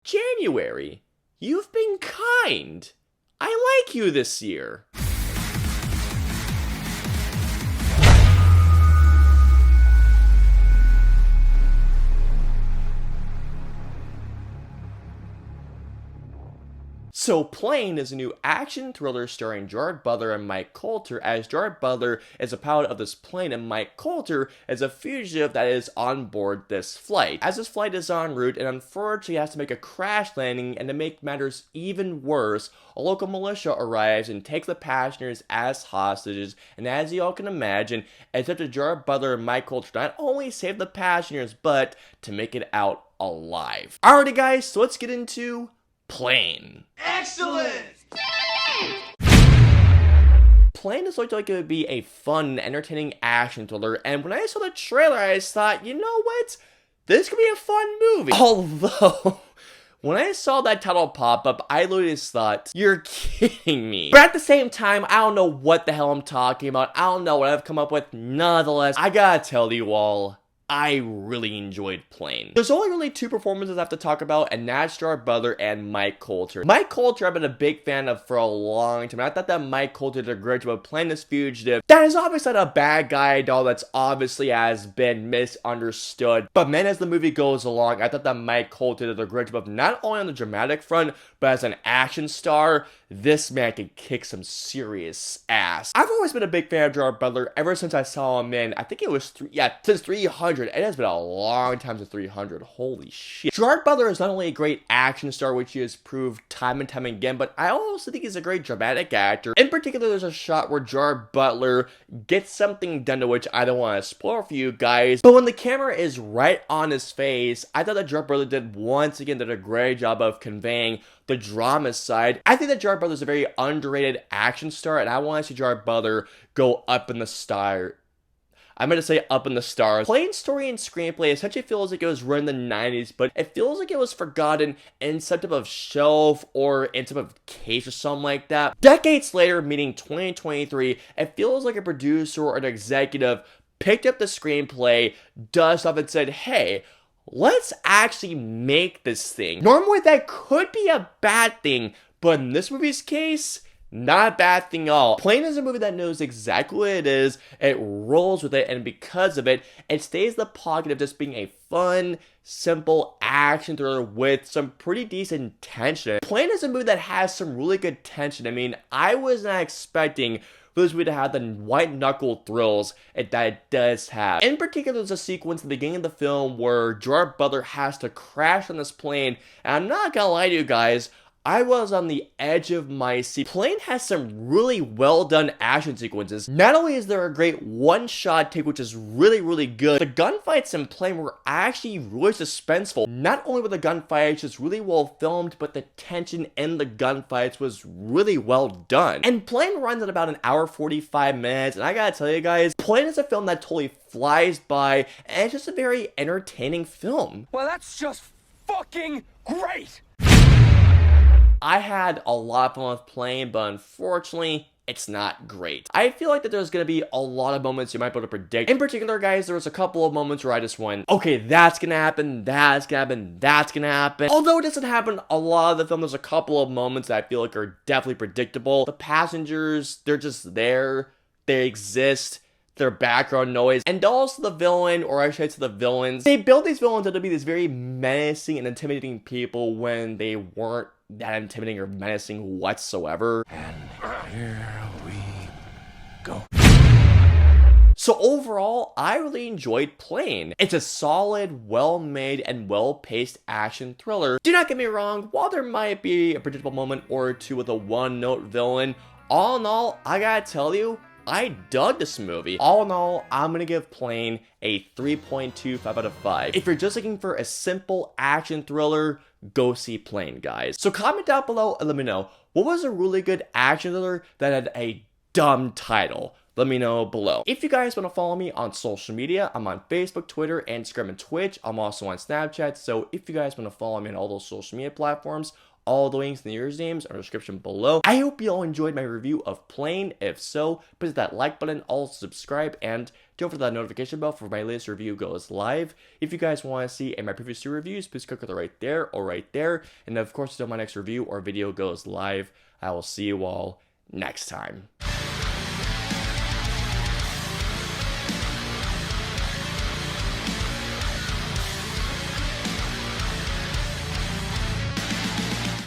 January, you've been kind. I like you this year. So Plane is a new action thriller starring Gerard Butler and Mike Colter, as Gerard Butler is a pilot of this plane and Mike Colter is a fugitive that is on board this flight. As this flight is en route and unfortunately has to make a crash landing, and to make matters even worse, a local militia arrives and takes the passengers as hostages, and as you all can imagine, it's up to Gerard Butler and Mike Colter to not only save the passengers, but to make it out alive. Alrighty guys, so let's get into Plane. Excellent! Plane is looked like it would be a fun, entertaining action thriller, and when I saw the trailer, I just thought, you know what? This could be a fun movie. Although, when I saw that title pop up, I literally just thought, you're kidding me. But at the same time, I don't know what the hell I'm talking about. I don't know what I've come up with. Nonetheless, I gotta tell you all, I really enjoyed Plane. There's only really two performances I have to talk about, and that's Gerard Butler and Mike Colter. Mike Colter I've been a big fan of for a long time. I thought that Mike Colter did a great job of playing this fugitive that is obviously not a bad guy at all, that's obviously has been misunderstood. But man, as the movie goes along, I thought that Mike Colter did a great job of not only on the dramatic front, but as an action star, this man can kick some serious ass. I've always been a big fan of Gerard Butler ever since I saw him in, I think it was, since 300. It has been a long time since 300. Holy shit. Gerard Butler is not only a great action star, which he has proved time and time again, but I also think he's a great dramatic actor. In particular, there's a shot where Gerard Butler gets something done to which I don't want to spoil for you guys, but when the camera is right on his face, I thought that Gerard Butler did a great job of conveying the drama side. I think that Gerard Butler is a very underrated action star, and I want to see Gerard Butler go up in the star. I'm gonna say up in the stars. Plane's story and screenplay essentially feels like it was written in the 90s, but it feels like it was forgotten in some type of shelf or in some type of case or something like that. Decades later, meaning 2023, it feels like a producer or an executive picked up the screenplay, dust off, and said, hey, let's actually make this thing. Normally that could be a bad thing, but in this movie's case, not a bad thing at all. Plane is a movie that knows exactly what it is, it rolls with it, and because of it, it stays in the pocket of just being a fun, simple action thriller with some pretty decent tension. Plane is a movie that has some really good tension. I mean, I was not expecting for this movie to have the white knuckle thrills that it does have. In particular, there's a sequence at the beginning of the film where Gerard Butler has to crash on this plane, and I'm not gonna lie to you guys, I was on the edge of my seat. Plane has some really well done action sequences. Not only is there a great one-shot take, which is really good, the gunfights in Plane were actually really suspenseful. Not only were the gunfights just really well filmed, but the tension in the gunfights was really well done. And Plane runs at about an hour 45 minutes, and I gotta tell you guys, Plane is a film that totally flies by, and it's just a very entertaining film. Well, that's just fucking great! I had a lot of fun with Plane, but unfortunately, it's not great. I feel like that there's gonna be a lot of moments you might be able to predict. In particular, guys, there was a couple of moments where I just went, okay, that's gonna happen, that's gonna happen, that's gonna happen. Although it doesn't happen a lot of the film, there's a couple of moments that I feel like are definitely predictable. The passengers, they're just there, they exist, their background noise, and also the villain, or I should say the villains. They built these villains to be these very menacing and intimidating people when they weren't that intimidating or menacing whatsoever. And here we go. So overall, I really enjoyed Plane. It's a solid, well-made, and well-paced action thriller. Do not get me wrong, while there might be a predictable moment or two with a one-note villain, all in all, I gotta tell you, I dug this movie. All in all, I'm gonna give Plane a 3.25 out of 5. If you're just looking for a simple action thriller, go see Plane, guys. So comment down below and let me know, what was a really good action thriller that had a dumb title? Let me know below. If you guys want to follow me on social media, I'm on Facebook, Twitter, Instagram, and Twitch. I'm also on Snapchat, so if you guys want to follow me on all those social media platforms, All the links and the usernames are in the description below. I hope you all enjoyed my review of Plane. If so, please hit that like button, also subscribe, and don't forget that notification bell for my latest review goes live. If you guys want to see my previous 2 reviews, please click on it right there or right there. And of course, until my next review or video goes live, I will see you all next time.